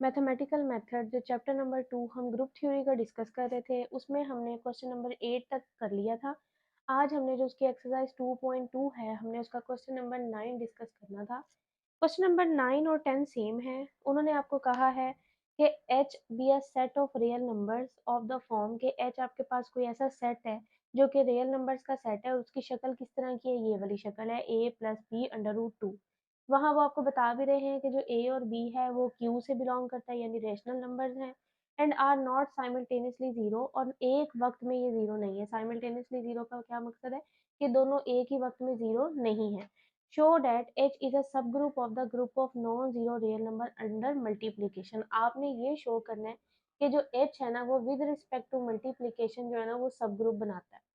Mathematical method जो chapter number 2 हम group theory का डिस्कस कर रहे थे, उसमें हमने क्वेश्चन नंबर 8 तक कर लिया था। आज हमने जो उसकी एक्सरसाइज 2.2 है, हमने उसका क्वेश्चन नंबर 9 डिस्कस करना था। क्वेश्चन नंबर 9 और 10 सेम है। उन्होंने आपको कहा है कि H be a set of real numbers of the form के एच आपके पास कोई ऐसा सेट है जो कि रियल नंबर्स का सेट है, उसकी शक्ल किस तरह की है, ये वाली शक्ल है a plus B under root two. वहाँ वो आपको बता भी रहे हैं कि जो ए और बी है वो क्यू से बिलोंग करता है, यानी रेशनल नंबर्स हैं, and are not simultaneously zero, और एक वक्त में ये जीरो नहीं है। साइमल्टेनियसली जीरो का क्या मकसद है कि दोनों एक ही वक्त में जीरो नहीं है। Show that H is a subgroup of the group of non zero real number under multiplication. आपने ये शो करना है कि जो एच है ना वो विद रिस्पेक्ट टू मल्टीप्लीकेशन जो है ना वो सब ग्रुप बनाता है।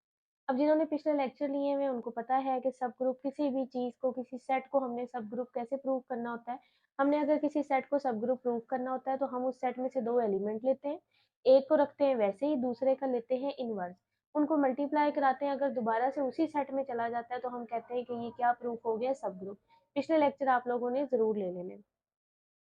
अब जिन्होंने पिछले लेक्चर लिए हुए उनको पता है कि सब ग्रुप किसी भी चीज को, किसी सेट को हमने सब ग्रुप कैसे प्रूव करना होता है। हमने अगर किसी सेट को सब ग्रुप प्रूव करना होता है तो हम उस सेट में से दो एलिमेंट लेते हैं, एक को रखते हैं वैसे ही, दूसरे का लेते हैं इनवर्स, उनको मल्टीप्लाई कराते हैं। अगर दोबारा से उसी सेट में चला जाता है तो हम कहते हैं कि ये क्या प्रूफ हो गया, सब ग्रुप। पिछले लेक्चर आप लोगों ने जरूर ले लेने।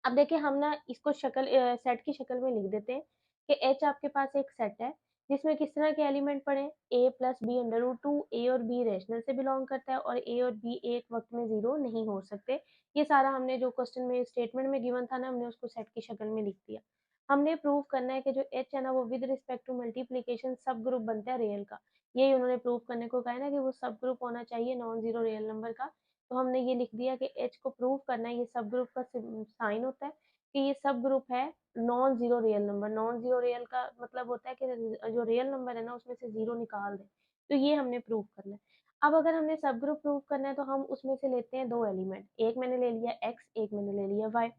अब देखिए हम ना इसको सेट की शक्ल में लिख देते हैं कि एच आपके पास एक सेट है जिसमें किस तरह के एलिमेंट पड़े, A plus B under root two. A और बी रेशनल से बिलोंग करता है और ए और बी एक वक्त में जीरो नहीं हो सकते। ये सारा हमने जो क्वेश्चन में स्टेटमेंट में गिवन था ना, हमने उसको सेट की शक्ल में लिख दिया। हमने प्रूव करना है कि जो एच है ना वो विद रिस्पेक्ट टू मल्टीप्लीकेशन सब ग्रुप बनता है रियल का। यही उन्होंने प्रूव करने को कहा है ना कि वो सब ग्रुप होना चाहिए नॉन जीरो रियल नंबर का। तो हमने ये लिख दिया कि एच को प्रूव करना है, ये सब ग्रुप का साइन होता है कि ये सब ग्रुप है non zero real number. Non zero real का मतलब होता है कि जो रियल नंबर है ना उसमें से जीरो निकाल दें। तो ये हमने प्रूव करना है। अब अगर हमने सब ग्रुप प्रूव करना है तो हम उसमें से लेते हैं दो एलिमेंट, एक मैंने ले लिया एक्स, एक मैंने ले लिया वाई।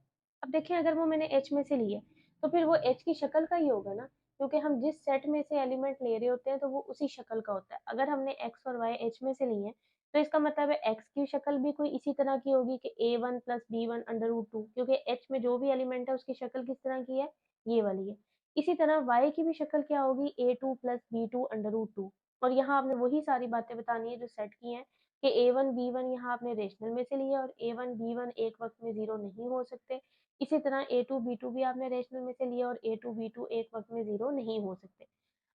अब देखिए अगर वो मैंने एच में से लिए तो फिर वो एच की शक्ल का ही होगा ना, क्योंकि हम जिस सेट में से एलिमेंट ले रहे होते हैं तो वो उसी शक्ल का होता है। अगर हमने एक्स और वाई एच में से लिए हैं तो इसका मतलब है एक्स की शक्ल भी कोई इसी तरह की होगी कि A one plus B one under root two, क्योंकि एच में जो भी एलिमेंट है उसकी शक्ल किस तरह की है, ये वाली है। इसी तरह वाई की भी शक्ल क्या होगी, A two plus B two under root two. और यहाँ आपने वही सारी बातें बतानी है जो सेट की हैं कि ए वन बी वन यहाँ आपने रेशनल में से लिया और ए वन बी वन एक वक्त में जीरो नहीं हो सकते। इसी तरह ए टू बी टू भी आपने रेशनल में से लिया और ए टू बी टू एक वक्त में जीरो नहीं हो सकते।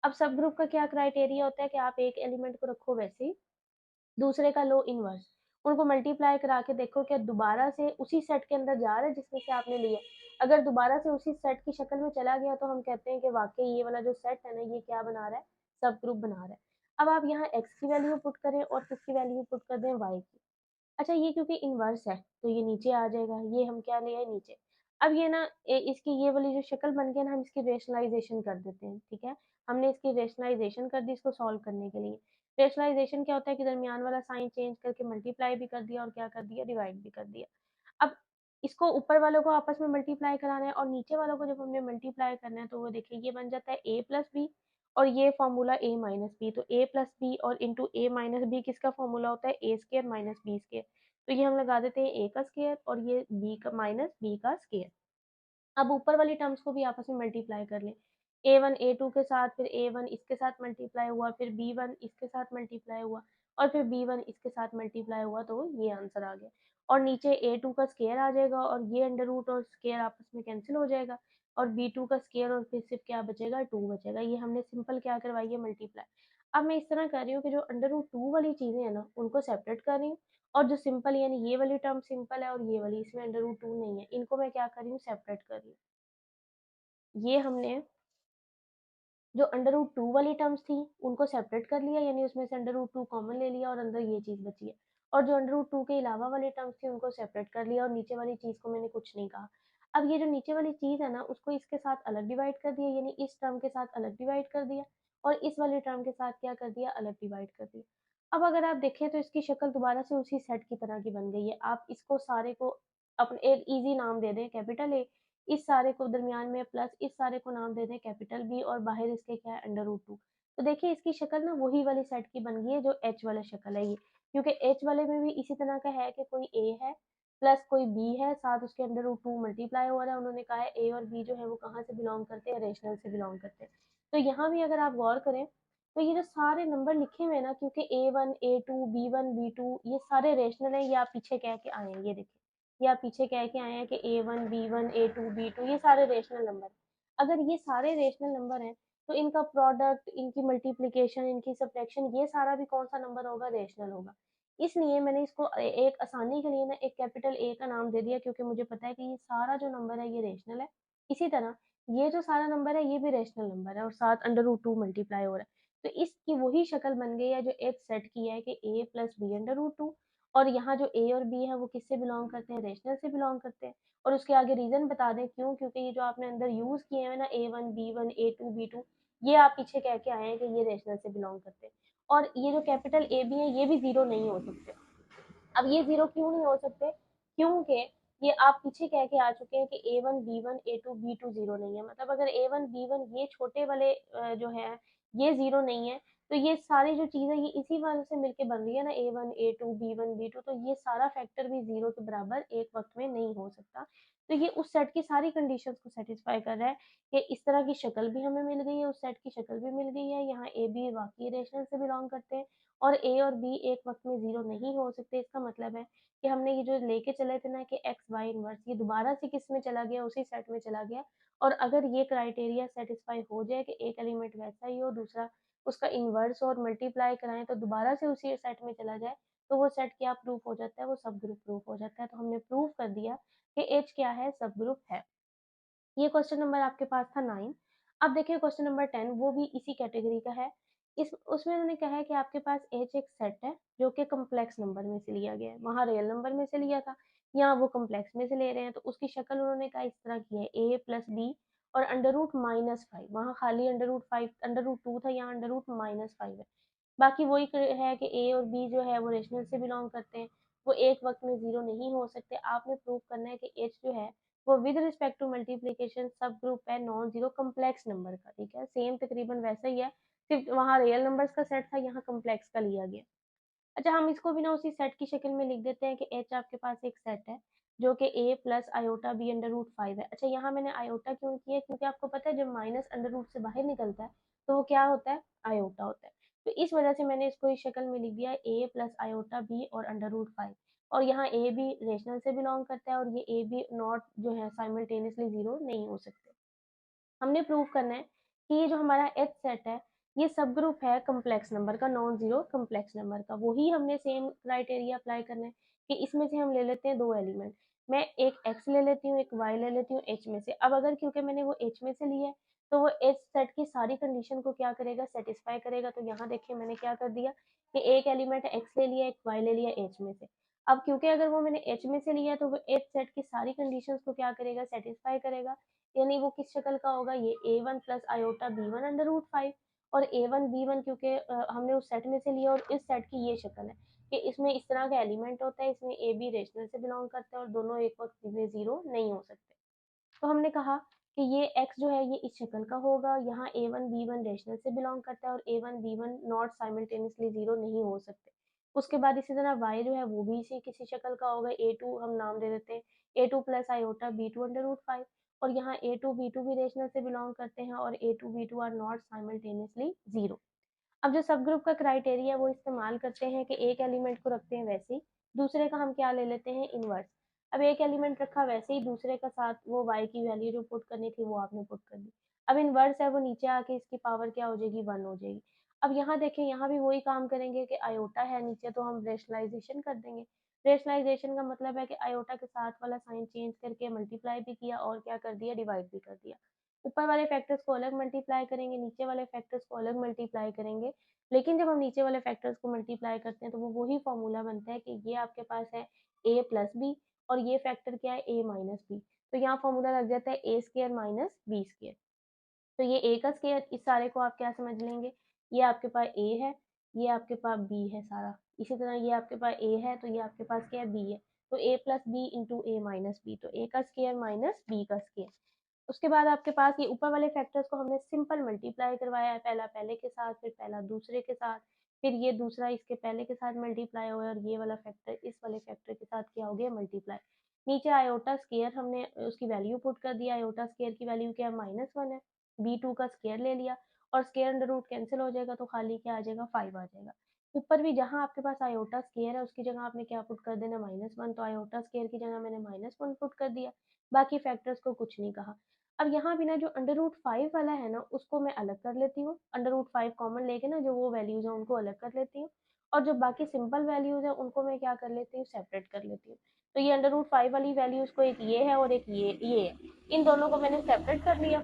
अब सब ग्रुप का क्या क्राइटेरिया होता है कि आप एक एलिमेंट को रखो वैसे ही, दूसरे का लो इनवर्स, उनको मल्टीप्लाई करा के देखो क्या दोबारा से उसी सेट के अंदर जा रहा है जिसमें से आपने लिया। अगर दोबारा से उसी सेट की शक्ल में चला गया तो हम कहते हैं कि वाकई ये वाला जो सेट है ना ये क्या बना रहा है, सब ग्रुप बना रहा है। अब आप यहाँ एक्स की वैल्यू पुट करें और किसकी वैल्यू पुट कर दें, वाई की। अच्छा ये क्योंकि इनवर्स है तो ये नीचे आ जाएगा, ये हम क्या ले आए नीचे। अब ये ना इसकी ये वाली जो शक्ल बन गई ना, हम इसकी रेशनलाइजेशन कर देते हैं, ठीक है। हमने इसकी रेशनलाइजेशन कर दी इसको सॉल्व करने के लिए। रेशनलाइजेशन क्या होता है कि दरमियान वाला साइन चेंज करके मल्टीप्लाई भी कर दिया और क्या कर दिया, डिवाइड भी कर दिया। अब इसको ऊपर वालों को आपस में मल्टीप्लाई कराना है और नीचे वालों को जब हमने मल्टीप्लाई करना है तो वो देखिए ये बन जाता है ए प्लस बी और ये फॉर्मूला ए माइनस बी। तो ए प्लस बी और इंटू ए माइनस बी किसका फॉर्मूला होता है, a square minus b square. तो ये हम लगा देते हैं ए का स्केयर और ये बी का माइनस बी का स्केयर। अब ऊपर वाली टर्म्स को भी आपस में मल्टीप्लाई कर लें। ए वन ए टू के साथ, फिर ए वन इसके साथ मल्टीप्लाई हुआ, फिर बी वन इसके साथ मल्टीप्लाई हुआ और फिर बी वन इसके साथ मल्टीप्लाई हुआ, तो ये आंसर आ गया। और नीचे ए टू का स्केयर आ जाएगा और ये अंडर रूट और स्केयर आपस में कैंसिल हो जाएगा और बी टू का स्केयर और फिर सिर्फ क्या बचेगा, टू बचेगा। ये हमने सिंपल क्या करवाई है, मल्टीप्लाई। अब मैं इस तरह कर रही हूँ कि जो अंडर रूट टू वाली चीजें है ना उनको सेपरेट कर रही हूँ, और जो सिंपल यानी ये वाली टर्म सिंपल है और ये वाली इसमें अंडर रूट टू नहीं है, इनको मैं क्या कर रही हूँ, सेपरेट कर रही हूँ। ये हमने जो अंडर रूट टू वाली टर्म्स थी उनको सेपरेट कर लिया, यानी उसमें से अंडर रूट टू कॉमन ले लिया और अंदर ये चीज बची है। और जो अंडर रूट टू के अलावा वाली टर्म्स थी उनको सेपरेट कर लिया और नीचे वाली चीज को मैंने कुछ नहीं कहा। अब ये जो नीचे वाली चीज है ना उसको इसके साथ अलग डिवाइड कर दिया, यानी इस टर्म के साथ अलग डिवाइड कर दिया और इस वाले टर्म के साथ क्या कर दिया, अलग डिवाइड कर दिया। अब अगर आप देखें तो इसकी शक्ल दोबारा से उसी सेट की तरह की बन गई है। आप इसको सारे को अपने एक इजी नाम दे दें, कैपिटल ए, इस सारे को दरमियान में प्लस, इस सारे को नाम दे दें कैपिटल बी और बाहर इसके क्या है, अंडर रूट टू। तो देखिए इसकी शक्ल ना वही वाली सेट की बन गई है जो एच वाला शक्ल है ये, क्योंकि एच वाले में भी इसी तरह का है कि कोई ए है प्लस कोई बी है, साथ उसके अंडर रूट टू मल्टीप्लाई हो रहा है। उन्होंने कहा है ए और बी जो है वो कहाँ से बिलोंग करते हैं, रेशनल से बिलोंग करते हैं। तो यहाँ भी अगर आप गौर करें तो ये जो सारे नंबर लिखे हुए हैं ना, क्योंकि A one A two B one B two ये सारे रेशनल है, ये आप पीछे कह के आए हैं, ये देखिए ये आप पीछे कह के आए हैं कि A1 B1 A2 B2 ये सारे रेशनल नंबर। अगर ये सारे रेशनल नंबर हैं तो इनका प्रोडक्ट, इनकी मल्टीप्लिकेशन, इनकी सब्ट्रैक्शन, ये सारा भी कौन सा नंबर होगा? रेशनल होगा। इसलिए मैंने इसको एक आसानी के लिए ना एक कैपिटल ए का नाम दे दिया, क्योंकि मुझे पता है कि ये सारा जो नंबर है ये रेशनल है। इसी तरह ये जो सारा नंबर है ये भी रेशनल नंबर है और साथ अंडर रूट 2 मल्टीप्लाई हो रहा है। तो इसकी वही शक्ल बन गई है जो एक सेट की है कि a plus B under root 2। और यहाँ जो a और b है वो किससे बिलोंग करते हैं? रेशनल से बिलोंग करते हैं। और उसके आगे रीजन बता दें क्यों, क्योंकि ये जो आपने अंदर यूज किए हैं ना A1 B1 A2 B2, ये आप पीछे कह के आए हैं कि ये रेशनल से बिलोंग करते हैं। और ये जो कैपिटल ए बी है ये भी जीरो नहीं हो सकते। अब ये जीरो क्यों नहीं हो सकते? क्योंकि ये आप पीछे कह के आ चुके हैं कि A1 B1 A2 B2 zero नहीं है। मतलब अगर A1 B1 ये छोटे वाले जो है ये जीरो नहीं है, तो ये सारी जो चीज है ये इसी वाले से मिलके बन रही है ना, A1 A2 B1 B2, तो ये सारा फैक्टर भी जीरो के बराबर एक वक्त में नहीं हो सकता। तो ये उस सेट की सारी कंडीशंस को सेटिस्फाई कर रहा है कि इस तरह की शक्ल भी हमें मिल गई है, उस सेट की शक्ल भी मिल गई है, यहाँ ए बी वाकई रेशनल से बिलोंग करते हैं और ए और बी एक वक्त में जीरो नहीं हो सकते। इसका मतलब है कि हमने ये जो लेके चले थे ना कि एक्स वाई इनवर्स, ये दोबारा से किस में चला गया? उसी सेट में चला गया। और अगर ये क्राइटेरिया सेटिस्फाई हो जाए कि एक एलिमेंट वैसा ही हो, दूसरा उसका इनवर्स और मल्टीप्लाई कराएं तो दोबारा से उसी सेट में चला जाए, तो वो सेट क्या प्रूफ हो जाता है? वो सब ग्रुप प्रूफ हो जाता है। तो हमने प्रूफ कर दिया कि एच क्या है? सब ग्रुप है। ये क्वेश्चन नंबर आपके पास था 9। अब देखिए क्वेश्चन नंबर 10 वो भी इसी कैटेगरी का है। इस उसमें उन्होंने कहा है कि आपके पास एच एक सेट है जो कि कम्प्लेक्स नंबर में से लिया गया है। वहाँ रियल नंबर में से लिया था, यहाँ वो कम्प्लेक्स में से ले रहे हैं। तो उसकी शक्ल उन्होंने कहा इस तरह की है, ए प्लस बी और अंडर रूट -5। वहाँ खाली अंडर रूट 5 अंडर रूट 2 था, यहाँ अंडर रूट -5 है। बाकी वही है कि ए और बी जो है वो रेशनल से बिलोंग करते हैं, वो एक वक्त में जीरो नहीं हो सकते। आपने प्रूव करना है कि एच जो है वो विद रिस्पेक्ट टू मल्टीप्लीकेशन सब ग्रुप है नॉन जीरो कम्प्लेक्स नंबर का। ठीक है, सेम तकरीबन वैसा ही है, सिर्फ वहाँ रियल नंबर्स का सेट था, यहाँ कम्प्लेक्स का लिया गया। अच्छा, हम इसको भी ना उसी सेट की शक्ल में लिख देते हैं कि एच आपके पास एक सेट है जो कि A plus iota B under root 5 है। अच्छा, यहाँ मैंने आयोटा क्यों किया? क्योंकि आपको पता है जब माइनस अंडर रूट से बाहर निकलता है तो वो क्या होता है? आयोटा होता है। तो इस वजह से मैंने इसको इस शक्ल में लिख दिया ए प्लस आयोटा बी और अंडर रूट 5। और यहाँ ए बी रेशनल से बिलोंग करता है और ये ए बी नॉट जो है साइमल्टेनियसली जीरो नहीं हो सकते। हमने प्रूव करना है कि ये जो हमारा एच सेट है ये सब ग्रुप है कम्प्लेक्स नंबर का, नॉन जीरो कम्प्लेक्स नंबर का। वही हमने सेम क्राइटेरिया अप्लाई करना है कि इसमें से हम ले लेते हैं दो एलिमेंट। मैं एक एक्स ले लेती हूँ, एक वाई ले लेती हूँ एच में से। अब अगर क्योंकि मैंने वो एच में से लिया है तो वो एच सेट की सारी कंडीशन को क्या करेगा? सेटिस्फाई करेगा। तो यहाँ देखिए मैंने क्या कर दिया कि एक एलिमेंट एक्स ले लिया, एक वाई ले लिया एच में से। अब क्योंकि अगर वो मैंने एच में से लिया तो वो एच सेट की सारी कंडीशंस को क्या करेगा? सेटिस्फाई करेगा। यानी वो किस शक्ल का होगा? ये A1 plus iota B1 under root 5। और A1 B1 क्योंकि हमने उस सेट में से लिया और इस सेट की ये शक्ल है कि इसमें इस तरह का एलिमेंट होता है, इसमें ए बी रेशनल से बिलोंग करते हैं और दोनों एक वक्त में जीरो नहीं हो सकते। तो हमने कहा कि ये x जो है ये इस शक्ल का होगा, यहाँ A1 B1 रेशनल से बिलोंग करता है और A1 B1 not simultaneously zero नहीं हो सकते। उसके बाद इसी तरह y जो है वो भी इसी किसी शक्ल का होगा, A2 हम नाम दे देते हैं A2 plus iota B2 under root 5। और यहाँ A2 B2 भी रेशनल से बिलोंग करते हैं और A2 B2 are not simultaneously zero. अब जो सब ग्रुप का क्राइटेरिया वो इस्तेमाल करते हैं कि एक एलिमेंट को रखते हैं वैसे ही, दूसरे का हम क्या ले लेते हैं? इनवर्स। अब एक एलिमेंट रखा वैसे ही, दूसरे का साथ वो y की वैल्यू जो पुट करनी थी वो आपने पुट कर दी। अब इनवर्स है वो नीचे आके इसकी पावर क्या हो जाएगी? 1 हो जाएगी। अब यहाँ देखें, यहाँ भी वही काम करेंगे कि आयोटा है नीचे तो हम रेशनलाइजेशन कर देंगे। रेशनलाइजेशन का मतलब है कि आयोटा के साथ वाला साइन चेंज करके मल्टीप्लाई भी किया और क्या कर दिया? डिवाइड भी कर दिया। ऊपर वाले फैक्टर्स को अलग मल्टीप्लाई करेंगे, नीचे वाले फैक्टर्स को अलग मल्टीप्लाई करेंगे। लेकिन जब हम नीचे वाले फैक्टर्स को मल्टीप्लाई करते हैं तो वो वही फॉर्मूला बनता है कि ये आपके पास है a प्लस बी और ये फैक्टर क्या है? a minus b. तो यहाँ फॉर्मूला लग जाता है a square minus b square. तो ये a का स्केयर, इस सारे को आप क्या समझ लेंगे? ये आपके पास a है, ये आपके पास b है सारा। इसी तरह ये आपके पास a है तो ये आपके पास क्या है? b है। तो a plus b into a minus b, तो a का स्केयर माइनस b का स्केयर। उसके बाद आपके पास ये ऊपर वाले फैक्टर्स को हमने सिंपल मल्टीप्लाई करवाया है, पहला पहले के साथ, फिर पहला दूसरे के साथ, फिर ये दूसरा इसके पहले के साथ मल्टीप्लाई हुआ और ये वाला फैक्टर इस वाले फैक्टर के साथ क्या हो गया? मल्टीप्लाई। नीचे आयोटा स्केयर हमने उसकी वैल्यू पुट कर दिया। आयोटा स्केयर की वैल्यू क्या है? -1 है। B2 का स्केयर ले लिया और स्केयर अंडर रूट कैंसिल हो जाएगा तो खाली क्या आ जाएगा? 5 आ जाएगा। ऊपर भी जहाँ आपके पास आयोटा स्केयर है उसकी जगह आपने क्या पुट कर देना, -1, तो आयोटा स्केयर की जगह मैंने -1 पुट कर दिया, बाकी फैक्टर्स को कुछ नहीं कहा। अब यहाँ भी ना जो √5 वाला है ना उसको मैं अलग कर लेती हूँ, √5 कॉमन लेके ना जो वो वैल्यूज है उनको अलग कर लेती हूँ, और जो बाकी सिंपल वैल्यूज है उनको मैं क्या कर लेती हूँ, सेपरेट कर लेती हूँ। तो ये √5 वाली वैल्यूज को एक ये है और एक ये है, इन दोनों को मैंने सेपरेट कर लिया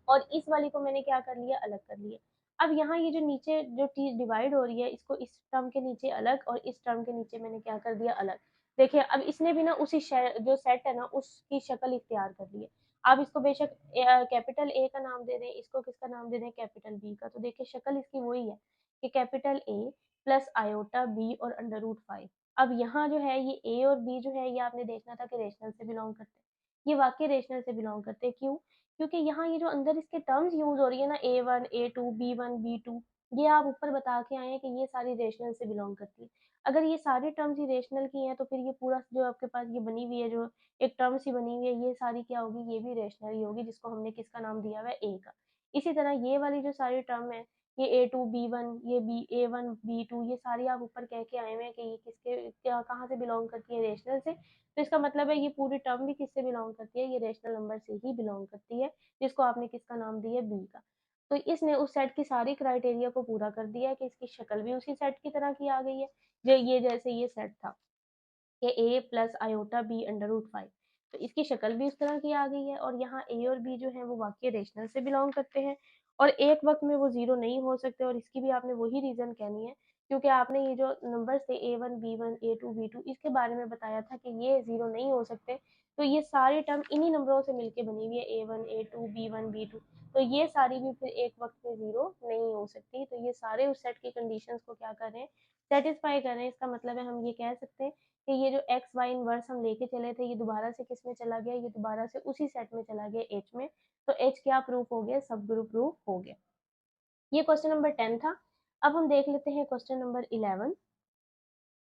और इस वाली को मैंने क्या कर लिया, अलग कर लिया। अब यहाँ ये जो नीचे जो चीज डिवाइड हो रही है इसको इस टर्म के नीचे अलग और इस टर्म के नीचे मैंने क्या कर दिया, अलग। देखिए अब इसने भी ना उसी जो सेट है ना उसकी शक्ल इख्तियार कर ली है। आप इसको बेशक कैपिटल ए का नाम दे दें, इसको किसका नाम दे दें, कैपिटल बी का, तो देखिए शक्ल इसकी वही है कि capital a plus iota b और √5। अब यहाँ जो है ये ए और बी जो है ये आपने देखना था कि रेशनल से बिलोंग करते हैं, ये वाकई रेशनल से बिलोंग करते हैं। क्यों? क्योंकि यहाँ ये जो अंदर इसके टर्म्स यूज हो रही है ना, A1 A2 B1 B2, ये आप ऊपर बता के आए हैं कि ये सारी रेशनल से बिलोंग करती है। अगर ये सारी टर्म्स ही रेशनल की हैं तो फिर ये पूरा जो आपके पास ये बनी हुई है, जो एक टर्म्स ही बनी हुई है, ये सारी क्या होगी, ये भी रेशनल ही होगी, जिसको हमने किसका नाम दिया हुआ है, ए का। इसी तरह ये वाली जो सारी टर्म है, ये A2 B1 ये A1 B2, ये सारी आप ऊपर कह के आए हुए हैं कि ये किसके क्या कहाँ से बिलोंग करती है, रेशनल से। तो इसका मतलब है ये पूरी टर्म भी किससे बिलोंग करती है, ये रेशनल नंबर से ही बिलोंग करती है, जिसको आपने किसका नाम दिया, बी का। तो इसने उस सेट की सारी क्राइटेरिया को पूरा कर दिया है कि इसकी शक्ल भी उसी सेट की तरह की आ गई है, जो ये जैसे ये सेट था कि ए प्लस आयोटा बी √5, तो इसकी शक्ल भी उस तरह की आ गई है। और यहाँ ए और बी जो है वो वाकई रेशनल से बिलोंग करते हैं और एक वक्त में वो जीरो नहीं हो सकते, और इसकी भी आपने वही रीजन कहनी है क्योंकि आपने ये जो नंबर थे A1 B1 A2 B2 इसके बारे में बताया था कि ये जीरो नहीं हो सकते, तो ये सारी टर्म इन्हीं नंबरों से मिलके बनी हुई है, A1 A2 B1 B2, तो ये सारी भी फिर एक वक्त में जीरो नहीं हो सकती। तो ये सारे उस सेट की कंडीशंस को क्या कर रहे हैं, सेटिस्फाई कर रहे हैं। इसका मतलब है हम ये कह सकते हैं कि ये जो एक्स वाई इनवर्स हम लेके चले थे ये दोबारा से किस में चला गया, ये दोबारा से उसी सेट में चला गया, एच में। तो एच क्या प्रूफ हो गया, सब ग्रुप प्रूफ हो गया। ये क्वेश्चन नंबर 10 था। अब हम देख लेते हैं क्वेश्चन नंबर 11।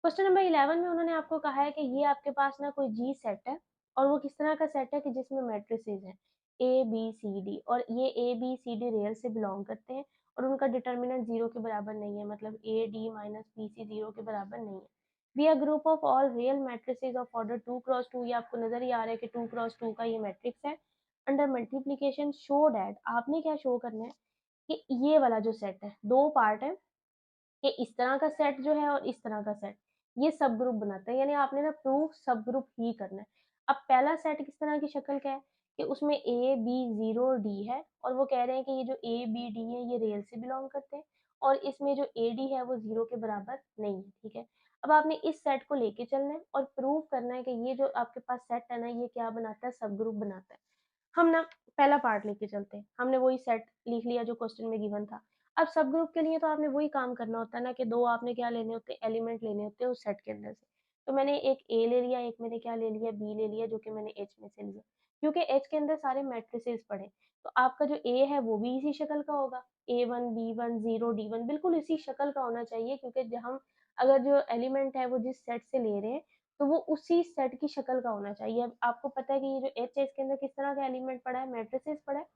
क्वेश्चन नंबर 11 में उन्होंने आपको कहा है कि ये आपके पास ना कोई जी सेट है और वो किस तरह का सेट है कि जिसमें मैट्रिसेस हैं ए बी सी डी, और ये a b c d real से बिलोंग करते हैं और उनका डिटर्मिनेंट जीरो के बराबर नहीं है, मतलब a d minus b c zero के बराबर नहीं है। B a group of all real matrices of order 2 cross 2, ये आपको नजर ही आ रहा है कि 2 क्रॉस 2 का ये मैट्रिक्स है। अंडर मल्टीप्लीकेशन शो डैट, आपने क्या शो करना है कि ये वाला जो सेट है, दो पार्ट है कि इस तरह का सेट जो है और इस तरह का सेट, ये सब ग्रुप बनाता है, यानी आपने ना प्रूफ सब ग्रुप ही करना है। अब पहला सेट किस तरह की शक्ल का है कि उसमें ए बी जीरो और डी है, और वो कह रहे हैं कि ये जो ए बी डी है ये रियल से बिलोंग करते हैं, और इसमें जो ए डी है वो जीरो के बराबर नहीं है, ठीक है। अब आपने इस सेट को लेके चलना है और प्रूव करना है कि ये जो आपके पास सेट है ना ये क्या बनाता है, सब ग्रुप बनाता है। हम ना पहला पार्ट लेके चलते हैं, हमने वही सेट लिख लिया जो क्वेश्चन में गिवन था। अब सब ग्रुप के लिए तो आपने वही काम करना होता है ना कि दो आपने क्या लेने होते हैं, एलिमेंट लेने होते हैं उस सेट के अंदर से। तो मैंने एक ए ले लिया, एक मैंने क्या ले लिया, बी ले लिया, जो कि मैंने एच में से लिया, क्योंकि एच के अंदर सारे मैट्रिसेस पड़े। तो आपका जो ए है वो भी इसी शक्ल का होगा, A1 B1 0 D1 बिल्कुल इसी शक्ल का होना चाहिए, क्योंकि जब हम अगर जो एलिमेंट है वो जिस सेट से ले रहे हैं तो वो उसी सेट की शक्ल का होना चाहिए। अब आपको पता है कि ये जो एच है इसके अंदर किस तरह का एलिमेंट पड़ा है, मैट्रिसेस पड़ा है,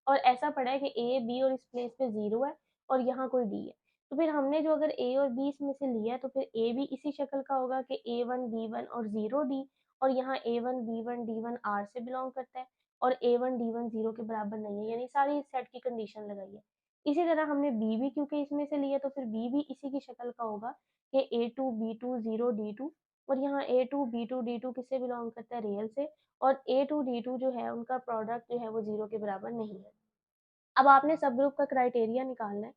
और ऐसा पड़ा है कि ए बी और इस प्लेस पे जीरो है और यहाँ कोई डी है। तो फिर हमने जो अगर ए और बी इसमें से लिया है तो फिर ए भी इसी शक्ल का होगा कि A1 B1 और 0 D, और यहाँ A1 B1 D1 आर से बिलोंग करता है और A1 D1 जीरो के बराबर नहीं है, यानी सारी इस सेट की कंडीशन लगाई है। इसी तरह हमने बी भी क्योंकि इसमें से लिया तो फिर बी भी इसी की शक्ल का होगा कि A2 B2 0 D2, और यहाँ A2 B2 D2 किससे बिलोंग करता है, रियल से, और A2 D2 जो है उनका प्रोडक्ट जो है वो जीरो के बराबर नहीं है। अब आपने सब ग्रुप का क्राइटेरिया निकालना है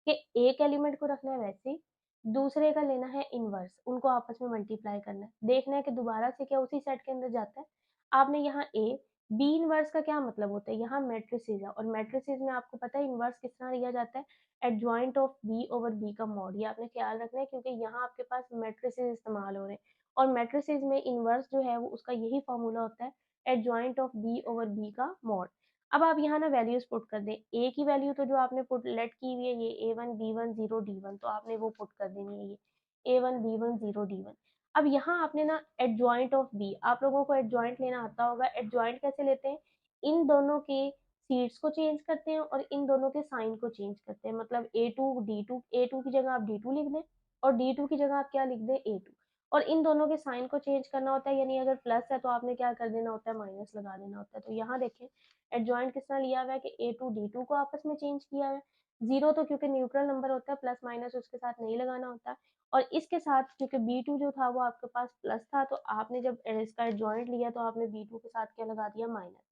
कि एक एलिमेंट को रखना है वैसे ही, दूसरे का लेना है इनवर्स, उनको आपस में मल्टीप्लाई करना है, देखना है कि दोबारा से क्या उसी सेट के अंदर जाता है। आपने यहाँ ए बी इनवर्स का क्या मतलब होता है, यहाँ मैट्रिसेस है और मैट्रिसेस में आपको पता है इनवर्स किस तरह लिया जाता है, adjoint of b over b का मॉड, ये आपने ख्याल रखना है क्योंकि यहाँ आपके पास मैट्रिसेस इस्तेमाल हो रहे हैं और मैट्रिसेस में इनवर्स जो है वो उसका यही फॉर्मूला होता है, adjoint of b over b का मॉड। अब आप यहाँ ना वैल्यूज पुट कर दें, ए की वैल्यू तो जो आपने पुट लेट की हुई है ये A1 B1 0 D1, तो आपने वो पुट कर देनी है, ये A1 B1 0 D1। अब यहाँ आपने ना एडजॉइंट ऑफ बी, आप लोगों को एडजॉइंट लेना आता होगा, एडजॉइंट कैसे लेते हैं, इन दोनों के सीड्स को चेंज करते हैं और इन दोनों के साइन को चेंज करते हैं, मतलब ए टू की जगह आप D2 लिख दें और D2 की जगह आप क्या लिख दें, A2, और इन दोनों के साइन को चेंज करना होता है, यानी अगर प्लस है तो आपने क्या कर देना होता है, माइनस लगा देना होता है। तो यहाँ देखें एडजॉइंट किस तरह लिया हुआ है कि A2 D2 को आपस में चेंज किया है। जीरो तो क्योंकि न्यूट्रल नंबर होता है, प्लस माइनस उसके साथ नहीं लगाना होता, और इसके साथ क्योंकि B2 जो था वो आपके पास प्लस था, तो आपने जब इसका एडजॉइंट लिया तो आपने B2 के साथ क्या लगा दिया, माइनस।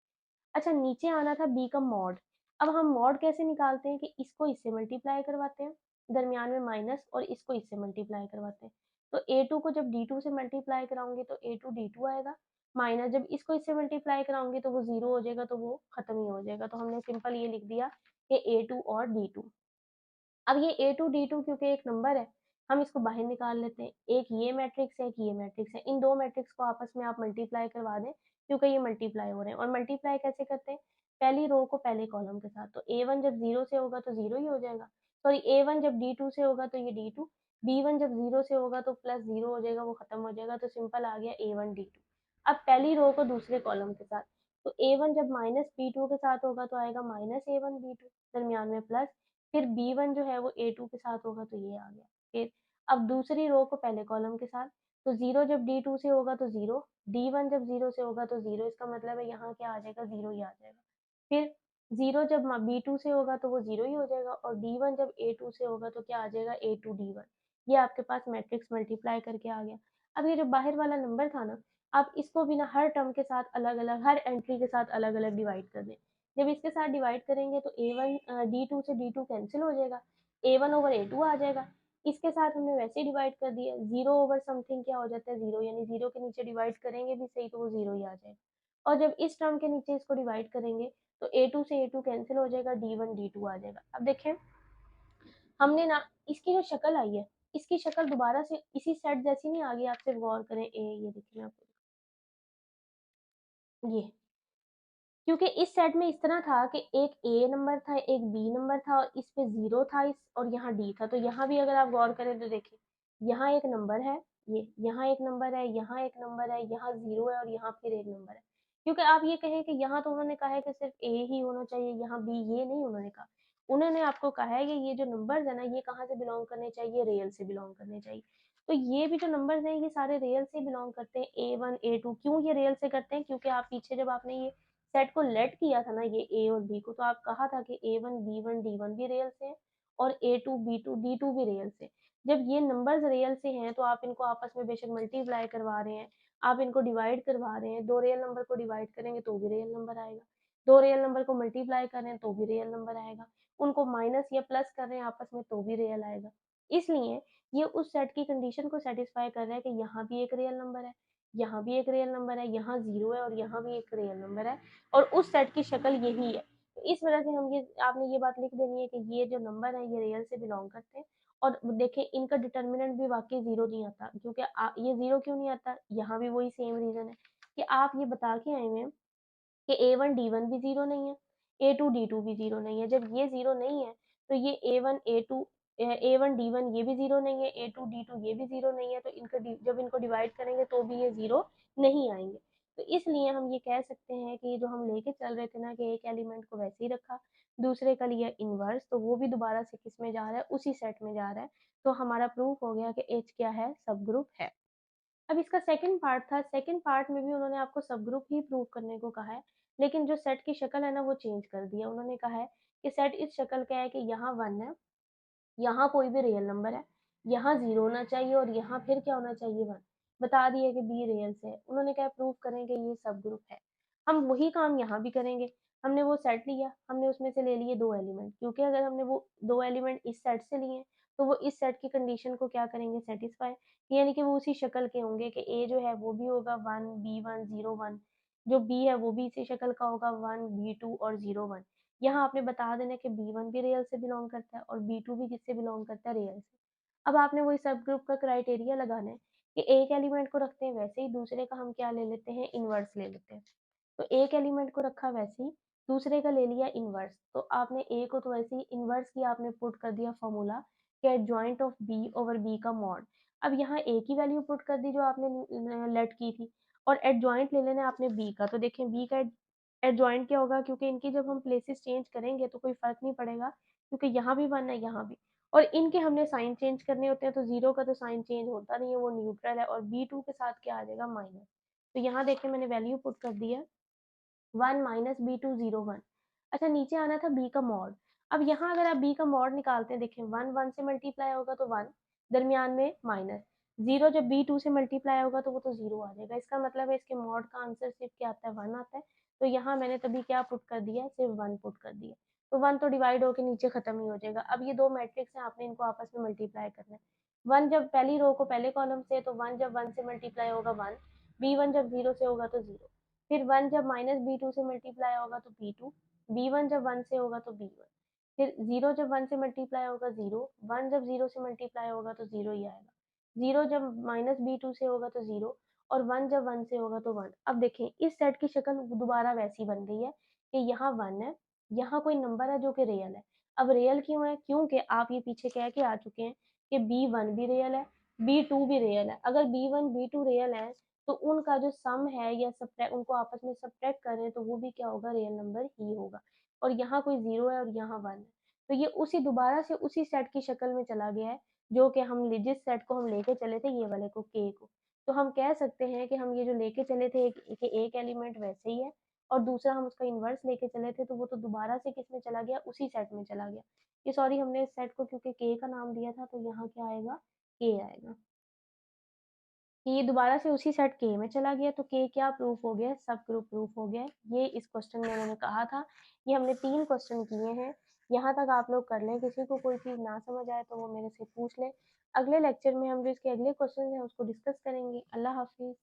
अच्छा, नीचे आना था बी का मॉड। अब हम मॉड कैसे निकालते हैं कि इसको इससे मल्टीप्लाई करवाते हैं, दरमियान में माइनस, और इसको इससे मल्टीप्लाई करवाते हैं। तो A2 को जब D2 से मल्टीप्लाई कराऊंगी तो A2 D2 आएगा, माइनस जब इसको इससे मल्टीप्लाई कराऊंगी तो वो जीरो हो जाएगा, तो वो खत्म ही हो जाएगा। तो हमने सिंपल ये लिख दिया कि A2 और D2। अब ये A2 D2 क्योंकि एक नंबर है, हम इसको बाहर निकाल लेते हैं। एक ये मैट्रिक्स है, एक ये मैट्रिक्स है, इन दो मैट्रिक्स को आपस में आप मल्टीप्लाई करवा दें क्योंकि ये मल्टीप्लाई हो रहे हैं। और मल्टीप्लाई कैसे करते हैं, पहली रो को पहले कॉलम के साथ। तो A1 जब जीरो से होगा तो जीरो ही हो जाएगा, सॉरी A1 जब D2 से होगा तो ये D2, B1 जब जीरो से होगा तो प्लस जीरो हो जाएगा, वो खत्म हो जाएगा, तो सिंपल आ गया A1 D2। अब पहली रो को दूसरे कॉलम के साथ, तो A1 जब माइनस B2 के साथ होगा तो आएगा माइनस A1 B2, दरमियान में प्लस, फिर B1 जो है वो A2 के साथ होगा तो ये आ गया। फिर अब दूसरी रो को पहले कॉलम के साथ, तो जीरो जब D2 से होगा तो जीरो, D1 जब जीरो से होगा तो जीरो, इसका मतलब है यहाँ क्या आ जाएगा, जीरो ही आ जाएगा। फिर जीरो जब B2 से होगा तो वो जीरो ही हो जाएगा, और D1 जब A2 से होगा तो क्या आ जाएगा, A2 D1। ये आपके पास मैट्रिक्स मल्टीप्लाई करके आ गया। अब ये जो बाहर वाला नंबर था ना, आप इसको भी ना हर टर्म के साथ अलग अलग, हर एंट्री के साथ अलग अलग डिवाइड कर दें। जब इसके साथ डिवाइड करेंगे तो A1 D2 से D2 कैंसिल हो जाएगा, A1 ओवर A2 आ जाएगा। इसके साथ हमने वैसे ही डिवाइड कर दिया, जीरो ओवर समथिंग क्या हो जाता है, जीरो, यानी जीरो के नीचे डिवाइड करेंगे भी सही तो वो जीरो ही आ जाएगा। और जब इस टर्म के नीचे इसको डिवाइड करेंगे तो A2 से A2 कैंसिल हो जाएगा, D1 D2 आ जाएगा। अब देखें हमने ना इसकी जो शक्ल आई है, इसकी शक्ल दोबारा से इसी सेट जैसी नहीं आ गई, आप सिर्फ गौर करें। ये देखिए मैं आपको, ये क्योंकि इस सेट में इस तरह था कि एक ए नंबर था, एक बी नंबर था, और इस पे जीरो था, इस और यहाँ डी था। तो यहाँ भी अगर आप गौर करें तो देखिए यहाँ एक नंबर है, ये यहाँ एक नंबर है, यहाँ एक नंबर है, यहाँ जीरो है, और यहाँ फिर एक नंबर है। क्योंकि आप ये कहें कि यहाँ तो उन्होंने कहा है कि सिर्फ ए ही होना चाहिए, यहाँ बी, ये नहीं उन्होंने कहा। उन्होंने आपको कहा है कि ये जो नंबर्स है ना, ये कहाँ से बिलोंग करने चाहिए, रियल से बिलोंग करने चाहिए। तो ये भी जो नंबर्स हैं ये सारे रियल से बिलोंग करते हैं, A1 A2। क्यों ये रियल से करते हैं, क्योंकि आप पीछे जब आपने ये सेट को लेट किया था ना, ये ए और बी को, तो आप कहा था कि A1 B1 D1 भी रियल से है और A2 B2 D2 भी रियल से। जब ये नंबर्स रियल से हैं तो आप इनको आपस में बेशक मल्टीप्लाई करवा रहे हैं, आप इनको डिवाइड करवा रहे हैं, दो रियल नंबर को डिवाइड करेंगे तो भी रियल नंबर आएगा, दो रियल नंबर को मल्टीप्लाई कर रहे हैं तो भी रियल नंबर आएगा, उनको माइनस या प्लस कर रहे हैं आपस में तो भी रियल आएगा। इसलिए ये उस सेट की कंडीशन को सेटिस्फाई कर रहा है कि यहाँ भी एक रियल नंबर है, यहाँ भी एक रियल नंबर है, यहाँ जीरो है, और यहाँ भी एक रियल नंबर है, और उस सेट की शक्ल यही है। तो इस वजह से हम ये, आपने ये बात लिख देनी है कि ये जो नंबर है ये रियल से बिलोंग करते हैं। और देखें इनका डिटर्मिनेंट भी वाकई जीरो नहीं आता, क्योंकि ये जीरो क्यों नहीं आता, यहाँ भी वही सेम रीजन है कि आप ये बता के आए हुए हैं कि A1 D1 भी जीरो नहीं है, A2 D2 भी जीरो नहीं है। जब ये जीरो नहीं है तो ये A1 A2 A1 D1 ये भी जीरो नहीं है, A2 D2 ये भी जीरो नहीं है, तो इनका जब इनको डिवाइड करेंगे तो भी ये जीरो नहीं आएंगे। तो इसलिए हम ये कह सकते हैं कि जो हम लेके चल रहे थे ना कि एक एलिमेंट को वैसे ही रखा, दूसरे का लिया इनवर्स, तो वो भी दोबारा से किस में जा रहा है, उसी सेट में जा रहा है। तो हमारा प्रूफ हो गया कि H क्या है, सब ग्रुप है। अब इसका सेकंड पार्ट था, सेकंड पार्ट में भी उन्होंने आपको सब ग्रुप ही प्रूव करने को कहा है, लेकिन जो सेट की शक्ल है ना वो चेंज कर दिया। उन्होंने कहा है कि सेट इस शक्ल का है कि यहाँ वन है, यहाँ कोई भी रियल नंबर है, यहाँ जीरो होना चाहिए, और यहाँ फिर क्या होना चाहिए, वन। बता दिए कि बी रियल से है। उन्होंने क्या प्रूव करें कि ये सब ग्रुप है। हम वही काम यहाँ भी करेंगे। हमने वो सेट लिया, हमने उसमें से ले लिए दो एलिमेंट, क्योंकि अगर हमने वो दो एलिमेंट इस सेट से लिए तो वो इस सेट की कंडीशन को क्या करेंगे, सेटिस्फाई, यानी कि वो उसी शक्ल के होंगे कि ए जो है वो भी होगा वन, B1 0 1, जो बी है वो भी इसी शक्ल का होगा, वन B2 और 0 1। यहाँ आपने बता देना कि B1 भी रियल से बिलोंग करता है और B2 भी किससे बिलोंग करता है, रियल से। अब आपने वही सब ग्रुप का क्राइटेरिया लगाना है कि एक एलिमेंट को रखते हैं वैसे ही, दूसरे का हम क्या ले लेते हैं, इनवर्स ले लेते हैं। तो एक एलिमेंट को रखा वैसे ही, दूसरे का ले लिया इनवर्स, तो आपने ए को तो वैसे ही इनवर्स की आपने पुट कर दिया फॉर्मूला कि adjoint of b over b का मॉड। अब यहाँ ए की वैल्यू पुट कर दी जो आपने लेट की थी, और एडजॉइंट ले लेना आपने बी का। तो देखें बी का एडजॉइंट क्या होगा, क्योंकि इनकी जब हम प्लेसेस चेंज करेंगे तो कोई फ़र्क नहीं पड़ेगा, क्योंकि यहाँ भी 1 है, यहाँ भी। और इनके हमने साइन चेंज करने होते हैं, तो 0 का तो साइन चेंज होता नहीं है, वो न्यूट्रल है। और B2 के साथ क्या आ जाएगा, माइनस। तो यहाँ देखिए मैंने वैल्यू पुट कर दी है, 1 माइनस B2 0 1। अच्छा, नीचे आना था B का मॉड। अब यहाँ अगर आप B का मॉड निकालते हैं, देखें 1 1 से मल्टीप्लाई होगा तो 1, दरमियान में माइनस, 0 जब B2 से मल्टीप्लाई होगा तो वो तो 0 आ जाएगा। इसका मतलब है इसके मॉड का आंसर सिर्फ क्या आता है, 1 आता है। तो यहाँ मैंने तभी क्या पुट कर दिया, सिर्फ 1 पुट कर दिया। तो 1 तो डिवाइड होके नीचे खत्म ही हो जाएगा। अब ये दो मैट्रिक्स हैं, आपने इनको आपस में मल्टीप्लाई करना है। 1 जब पहली रो को पहले कॉलम से, तो 1 जब 1 से मल्टीप्लाई होगा 1, B1 जब 0 से होगा तो 0, फिर 1 जब माइनस B2 से मल्टीप्लाई होगा तो B2, B1 जब 1 से होगा तो B1, फिर 0 जब 1 से मल्टीप्लाई होगा 0, 1 जब 0 से मल्टीप्लाई होगा तो 0 ही आएगा, 0 जब माइनस B2 से होगा तो 0, और 1 जब 1 से होगा तो 1। अब देखें इस सेट की शक्ल दोबारा वैसी बन गई है कि यहाँ 1 है, यहाँ कोई नंबर है जो कि रियल है। अब रियल क्यों है, क्योंकि आप ये पीछे कह के आ चुके हैं कि B1 भी रियल है, B2 भी रियल है। अगर B1 B2 रियल है तो उनका जो सम है या सब्ट्रैक्ट, उनको आपस में सब्ट्रैक्ट कर रहे हैं, तो वो भी क्या होगा, रियल नंबर ही होगा। और यहाँ कोई 0 है और यहाँ 1 है, तो ये उसी दोबारा से उसी सेट की शक्ल में चला गया है जो कि हम जिस सेट को हम लेके चले थे, ये वाले को, के को। तो हम कह सकते हैं कि हम ये जो लेके चले थे एक एलिमेंट वैसे ही है, और दूसरा हम उसका इन्वर्स लेके चले थे, तो वो तो दोबारा से किस में चला गया, उसी सेट में चला गया। ये सॉरी, हमने इस सेट को क्योंकि के का नाम दिया था, तो यहाँ क्या आएगा, के आएगा। कि ये दोबारा से उसी सेट के में चला गया, तो के क्या प्रूफ हो गया, सब ग्रुप प्रूफ हो गया। ये इस क्वेश्चन में उन्होंने कहा था। ये हमने 3 क्वेश्चन किए हैं। यहाँ तक आप लोग कर लें, किसी को कोई चीज़ ना समझ आए तो वो मेरे से पूछ लें। अगले लेक्चर में हम जो इसके अगले क्वेश्चन हैं उसको डिस्कस करेंगे। अल्लाह हाफिज़।